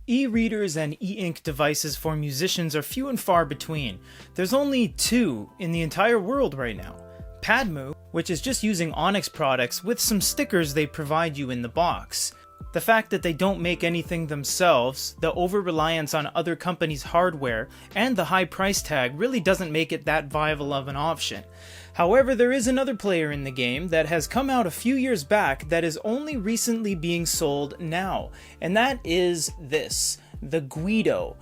E-readers and e-ink devices for musicians are few and far between. There's only two in the entire world right now. Padmu, which is just using Onyx products with some stickers they provide you in the box. The fact that they don't make anything themselves, the over-reliance on other companies' hardware, and the high price tag really doesn't make it that viable of an option. However, there is another player in the game that has come out a few years back that is only recently being sold now, and that is this, the GVIDO.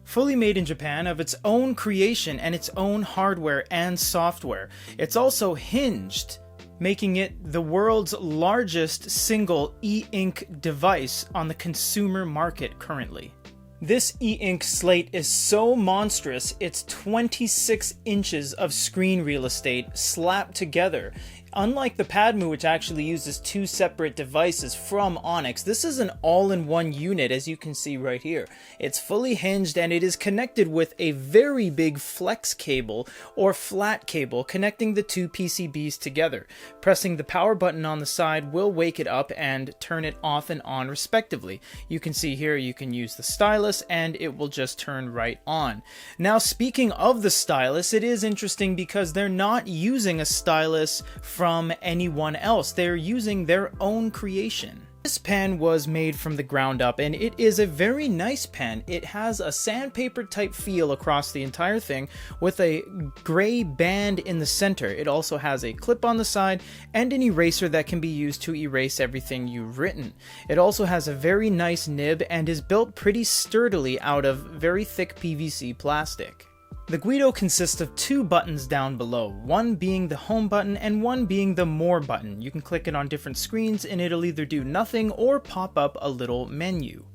Fully made in Japan, of its own creation and its own hardware and software. It's also hinged, making it the world's largest single e-ink device on the consumer market currently. This e-ink slate is so monstrous, it's 26 inches of screen real estate slapped together. Unlike the Padmu, which actually uses two separate devices from Onyx, this is an all-in-one unit, as you can see right here. It's fully hinged and it is connected with a very big flex cable or flat cable connecting the two PCBs together. Pressing the power button on the side will wake it up and turn it off and on respectively. You can see here you can use the stylus and it will just turn right on. Now, speaking of the stylus, it is interesting because they're not using a stylus from anyone else. They're using their own creation. This pen was made from the ground up and it is a very nice pen. It has a sandpaper type feel across the entire thing with a gray band in the center. It also has a clip on the side and an eraser that can be used to erase everything you've written. It also has a very nice nib and is built pretty sturdily out of very thick PVC plastic. The GVIDO consists of two buttons down below, one being the home button and one being the more button. You can click it on different screens and it'll either do nothing or pop up a little menu.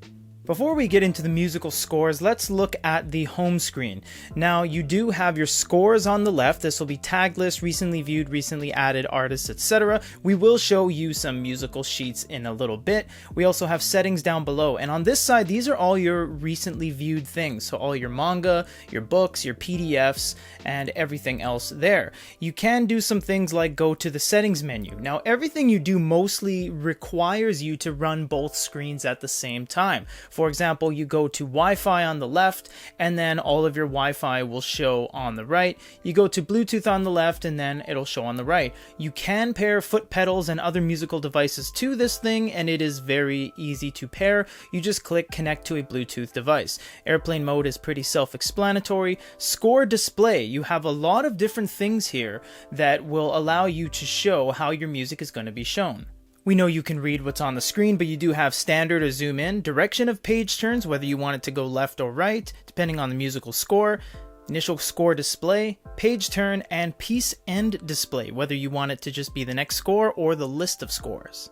Before we get into the musical scores, let's look at the home screen. Now, you do have your scores on the left. This will be tag list, recently viewed, recently added, artists, etc. We will show you some musical sheets in a little bit. We also have settings down below. And on this side, these are all your recently viewed things. So all your manga, your books, your PDFs, and everything else there. You can do some things like go to the settings menu. Now, everything you do mostly requires you to run both screens at the same time. For example, you go to Wi-Fi on the left, and then all of your Wi-Fi will show on the right. You go to Bluetooth on the left, and then it'll show on the right. You can pair foot pedals and other musical devices to this thing, and it is very easy to pair. You just click connect to a Bluetooth device. Airplane mode is pretty self-explanatory. Score display. You have a lot of different things here that will allow you to show how your music is going to be shown. We know you can read what's on the screen, but you do have standard or zoom in, direction of page turns, whether you want it to go left or right, depending on the musical score, initial score display, page turn, and piece end display, whether you want it to just be the next score or the list of scores.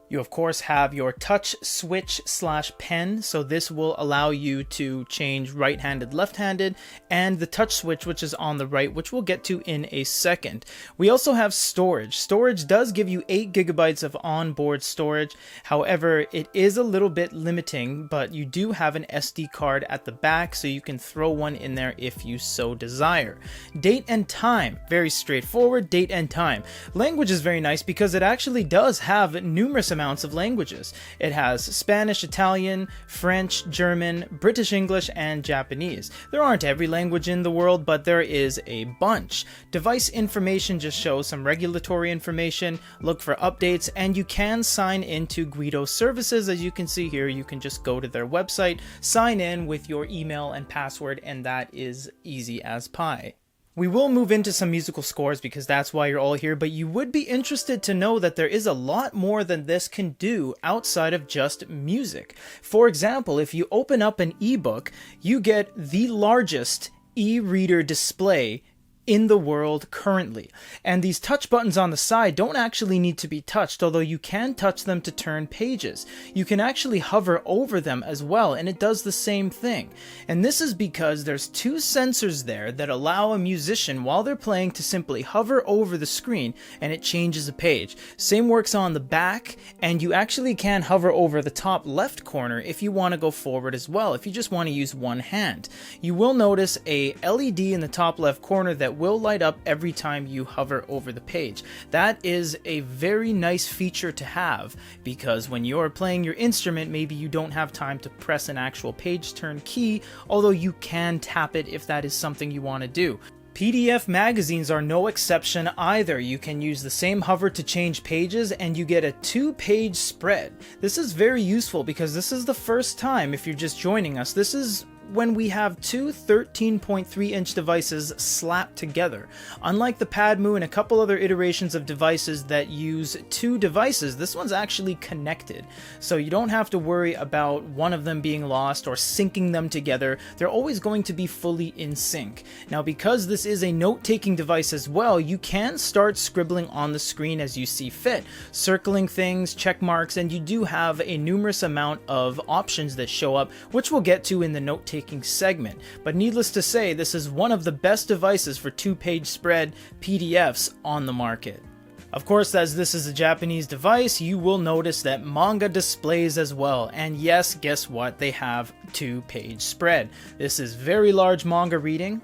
You of course have your touch switch / pen, so this will allow you to change right-handed, left-handed, and the touch switch, which is on the right, which we'll get to in a second. We also have storage. Storage does give you 8 GB of onboard storage. However, it is a little bit limiting, but you do have an SD card at the back, so you can throw one in there if you so desire. Date and time, very straightforward, date and time. Language is very nice because it actually does have numerous amounts of languages. It has Spanish, Italian, French, German, British English, and Japanese. There aren't every language in the world, but there is a bunch. Device information just shows some regulatory information, look for updates, and you can sign into GVIDO services. As you can see here, you can just go to their website, sign in with your email and password, and that is easy as pie. We will move into some musical scores because that's why you're all here, but you would be interested to know that there is a lot more than this can do outside of just music. For example, if you open up an ebook, you get the largest e-reader display in the world currently. And these touch buttons on the side don't actually need to be touched, although you can touch them to turn pages. You can actually hover over them as well, and it does the same thing. And this is because there's two sensors there that allow a musician while they're playing to simply hover over the screen and it changes a page. Same works on the back, and you actually can hover over the top left corner if you want to go forward as well, if you just want to use one hand. You will notice a LED in the top left corner that that will light up every time you hover over the page. That is a very nice feature to have, because when you're playing your instrument, maybe you don't have time to press an actual page turn key, although you can tap it if that is something you want to do. PDF magazines are no exception either. You can use the same hover to change pages and you get a 2-page spread. This is very useful because this is the first time, if you're just joining us, this is when we have two 13.3-inch devices slapped together. Unlike the Padmu and a couple other iterations of devices that use two devices, this one's actually connected. So you don't have to worry about one of them being lost or syncing them together. They're always going to be fully in sync. Now, because this is a note-taking device as well, you can start scribbling on the screen as you see fit, circling things, check marks, and you do have a numerous amount of options that show up, which we'll get to in the note-taking segment. But needless to say, this is one of the best devices for 2-page spread PDFs on the market. Of course, as this is a Japanese device, you will notice that Manga displays as well. And yes, guess what? They have 2-page spread. This is very large manga reading.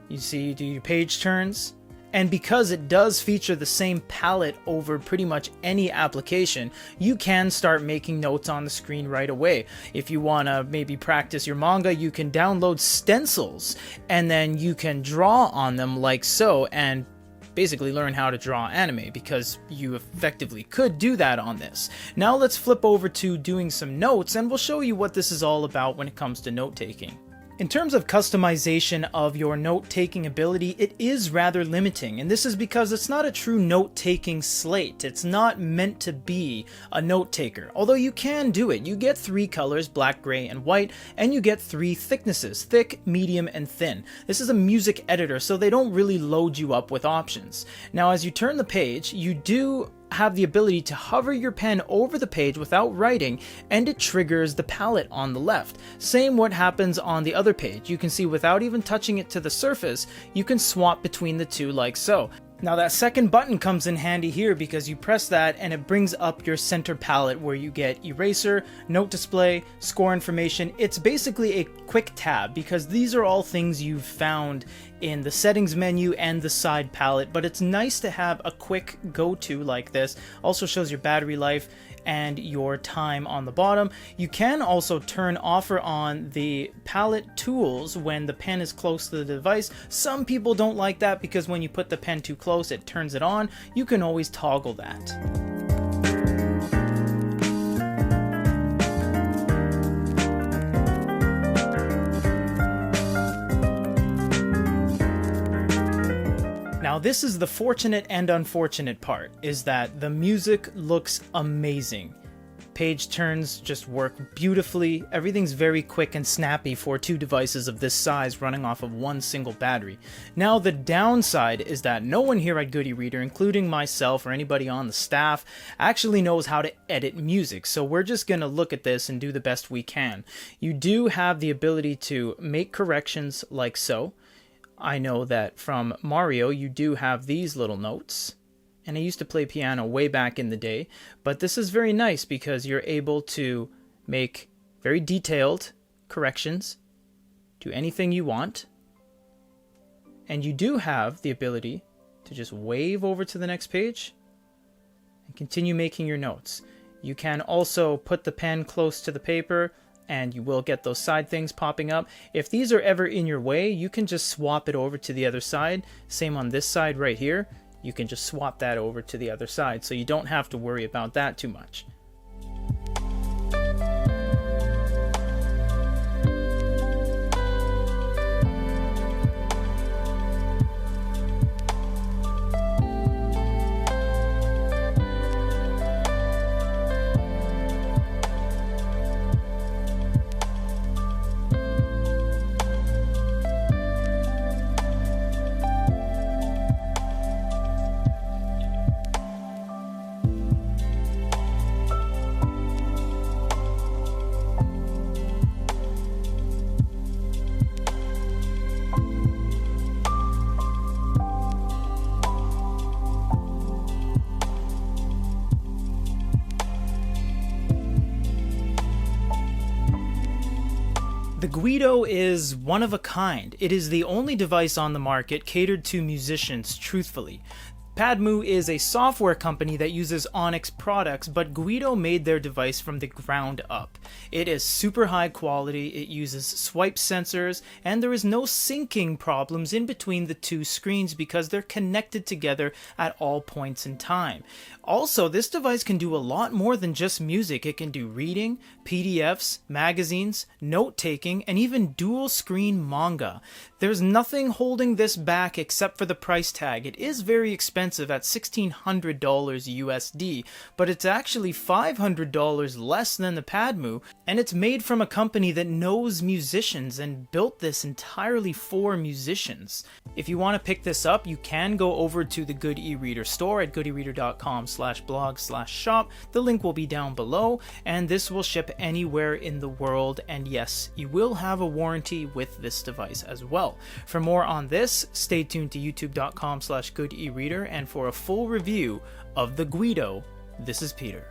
You see, you do your page turns. And because it does feature the same palette over pretty much any application, you can start making notes on the screen right away. If you want to maybe practice your manga, you can download stencils and then you can draw on them like so, and basically learn how to draw anime, because you effectively could do that on this. Now let's flip over to doing some notes and we'll show you what this is all about when it comes to note-taking. In terms of customization of your note-taking ability, it is rather limiting, and this is because it's not a true note-taking slate. It's not meant to be a note-taker, although you can do it. You get 3 colors, black, gray, and white, and you get 3 thicknesses, thick, medium, and thin. This is a music editor, so they don't really load you up with options. Now, as you turn the page, you do have the ability to hover your pen over the page without writing, and it triggers the palette on the left. Same what happens on the other page. You can see without even touching it to the surface, you can swap between the two like so. Now that second button comes in handy here because you press that and it brings up your center palette where you get eraser, note display, score information. It's basically a quick tab because these are all things you've found in the settings menu and the side palette, but it's nice to have a quick go-to like this. Also shows your battery life and your time on the bottom. You can also turn off or on the palette tools when the pen is close to the device. Some people don't like that because when you put the pen too close, it turns it on. You can always toggle that. Now this is the fortunate and unfortunate part, is that the music looks amazing. Page turns just work beautifully. Everything's very quick and snappy for 2 devices of this size running off of 1 single battery. Now the downside is that no one here at GVIDO, including myself or anybody on the staff, actually knows how to edit music. So we're just going to look at this and do the best we can. You do have the ability to make corrections like so. I know that from Mario you do have these little notes, and I used to play piano way back in the day, but this is very nice because you're able to make very detailed corrections to anything you want, and you do have the ability to just wave over to the next page and continue making your notes. You can also put the pen close to the paper and you will get those side things popping up. If these are ever in your way, you can just swap it over to the other side. Same on this side right here. You can just swap that over to the other side, so you don't have to worry about that too much. GVIDO is one of a kind. It is the only device on the market catered to musicians, truthfully. Padmu is a software company that uses Onyx products, but GVIDO made their device from the ground up. It is super high quality, it uses swipe sensors, and there is no syncing problems in between the two screens because they're connected together at all points in time. Also, this device can do a lot more than just music. It can do reading, PDFs, magazines, note-taking, and even dual-screen manga. There's nothing holding this back except for the price tag. It is very expensive at $1,600 USD, but it's actually $500 less than the Padmu, and it's made from a company that knows musicians and built this entirely for musicians. If you want to pick this up, you can go over to the Good eReader store at goodereader.com/blog/shop. The link will be down below, and this will ship anywhere in the world, and yes, you will have a warranty with this device as well. For more on this, stay tuned to youtube.com/goodereader, and for a full review of the GVIDO, this is Peter.